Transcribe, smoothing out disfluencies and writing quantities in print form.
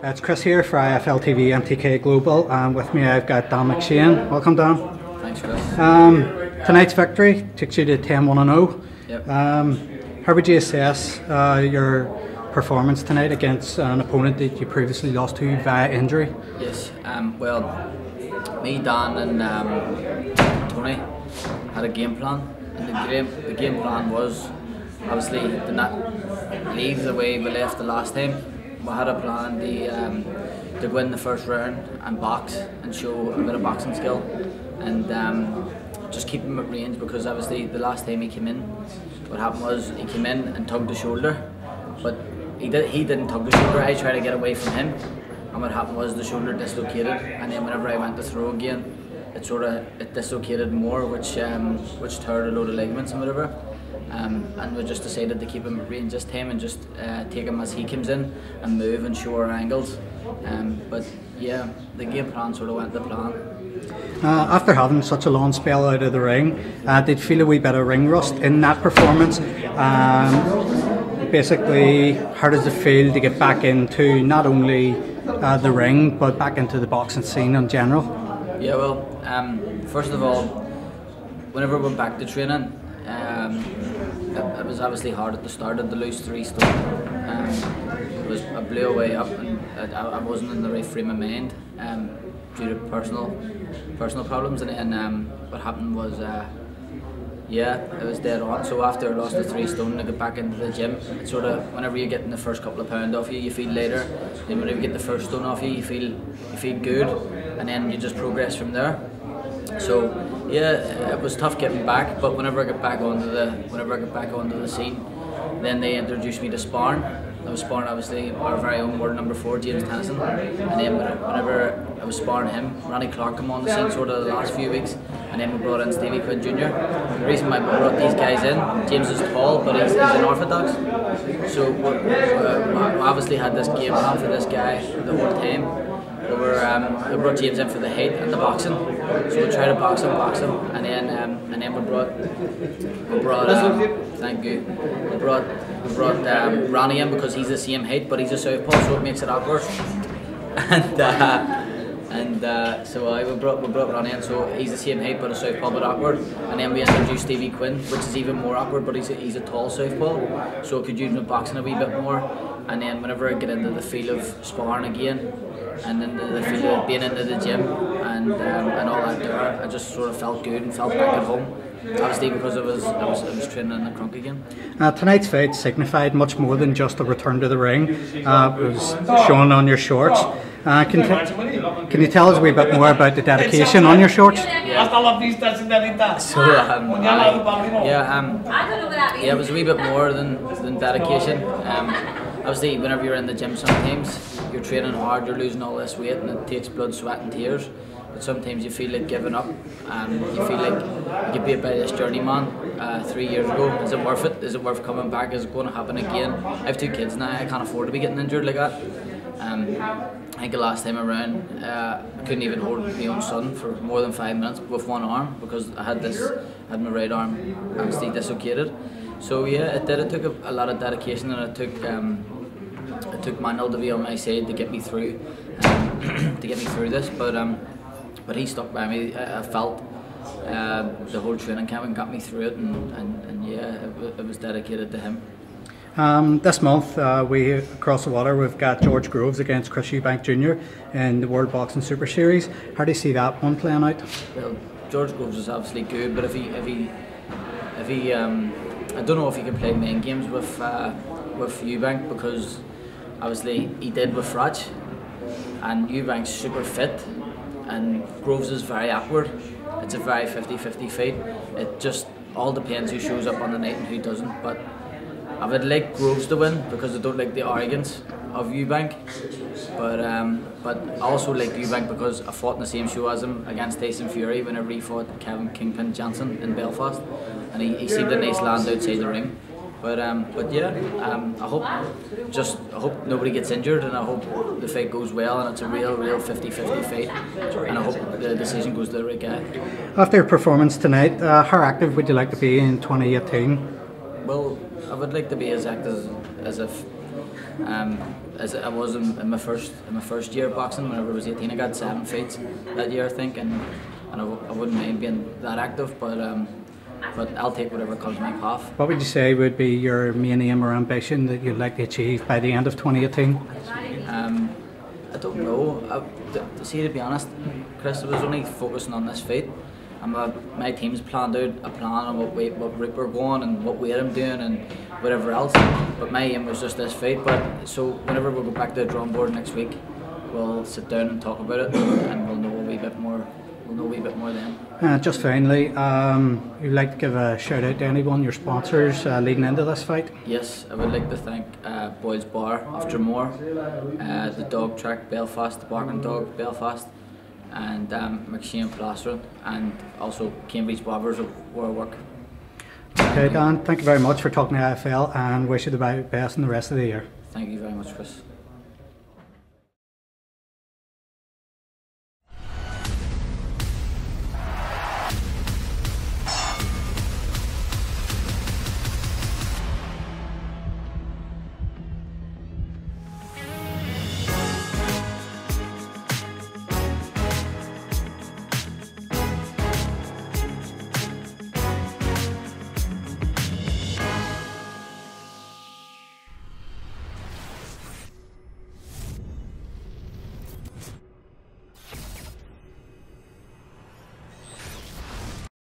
It's Chris here for IFL TV MTK Global, and with me I've got Dan McSHANE. Welcome, Dan. Thanks, Chris. Tonight's victory takes you to 10-1-0. Yep. How would you assess your performance tonight against an opponent that you previously lost to via injury? Yes. Well, me, Dan, and Tony had a game plan, and the game plan was obviously to not leave the way we left the last time. We had a plan to win the first round and box and show a bit of boxing skill, and just keep him at range, because obviously the last time he came in, what happened was he came in and tugged the shoulder, but he didn't tug the shoulder. I tried to get away from him, and what happened was the shoulder dislocated, and then whenever I went to throw again, it dislocated more, which tore a load of ligaments and whatever. And we just decided to keep him at range this time and just take him as he comes in and move and show our angles. But yeah, the game plan sort of went to plan. After having such a long spell out of the ring, did you feel a wee bit of ring rust in that performance? Basically, how does it feel to get back into not only the ring but back into the boxing scene in general? Yeah, well, first of all, whenever we went back to training, it was obviously hard at the start to lose 3 stone. I blew away up, and I wasn't in the right frame of mind due to personal problems. And then what happened was, yeah, it was dead on. So after I lost the 3 stone, I got back into the gym. It's sort of, whenever you're getting the first couple of pounds off you, you feel lighter. Then whenever you get the first stone off you, you feel good, and then you just progress from there. So yeah, it was tough getting back, but whenever I got back onto the scene, then they introduced me to sparring. I was sparring obviously our very own world number 4, James Tennyson, and then whenever I was sparring him, Randy Clark came on the scene sort of the last few weeks, and then we brought in Stevie Quinn Jr. The reason why we brought these guys in, James is tall, but he's an orthodox, so we obviously had this game plan for this guy the whole time. We brought James in for the height and the boxing, so we tried to box him, and then we brought thank you. We brought Ronnie in because he's the same height, but he's a southpaw, so it makes it awkward. So we brought Ronnie in, so he's the same height but a southpaw but awkward. And then we introduced Stevie Quinn, which is even more awkward, but he's a tall southpaw, so I could use him in boxing a wee bit more. And then whenever I get into the feel of sparring again, and then the feel of being into the gym and all that there, I just sort of felt good and felt back at home. Obviously because I was training in the crunk again. Tonight's fight signified much more than just a return to the ring. It was shown on your shorts. Can you tell us a wee bit more about the dedication on your shorts? Yeah, it was a wee bit more than dedication. Obviously, whenever you're in the gym, sometimes you're training hard, you're losing all this weight, and it takes blood, sweat, and tears. But sometimes you feel like giving up, and you feel like you could be about this journeyman 3 years ago. Is it worth it? Is it worth coming back? Is it going to happen again? I have 2 kids now. I can't afford to be getting injured like that. I think the last time around, I couldn't even hold my own son for more than 5 minutes with one arm, because I had my right arm obviously dislocated. So yeah, it took a lot of dedication, and it took Manuel to be on my side to get me through this. But he stuck by me. I felt the whole training camp and got me through it, and yeah, it was dedicated to him. This month, we across the water, we've got George Groves against Chris Eubank Jr. in the World Boxing Super Series. How do you see that one playing out? Well, George Groves is obviously good, but if he I don't know if he can play main games with Eubank, because obviously he did with Frach, and Eubank's super fit, and Groves is very awkward. It's a very 50-50 fight. It just all depends who shows up on the night and who doesn't. But I would like Groves to win, because I don't like the arrogance of Eubank. But I also like Eubank because I fought in the same show as him against Tyson Fury whenever he fought Kevin Kingpin Johnson in Belfast, and he seemed a nice land outside the ring. But yeah, I hope nobody gets injured, and I hope the fight goes well, and it's a real 50-50 fight, and I hope the decision goes to the right guy. After your performance tonight, how active would you like to be in 2018? Well, I would like to be as active as I As I was in my first year of boxing. Whenever I was 18, I got 7 fights that year, I think, and I wouldn't mind being that active, but I'll take whatever comes my path. What would you say would be your main aim or ambition that you'd like to achieve by the end of 2018? I don't know. To be honest, Chris, I was only focusing on this fight. My team's planned out a plan on what route we're going and what weight I'm doing and whatever else. But my aim was just this fight. But so whenever we go back to the drawing board next week, we'll sit down and talk about it, and we'll know a wee bit more. We'll know a wee bit more then. Just finally, you'd like to give a shout out to anyone, your sponsors, leading into this fight? Yes, I would like to thank Boyd's Bar of Dromore, the Dog Track Belfast, the Barking Dog Belfast, and McSHANE Plastering, and also Cambridge Barbers where I work. Okay, Dan, thank you very much for talking to IFL, and wish you the very best in the rest of the year. Thank you very much, Chris.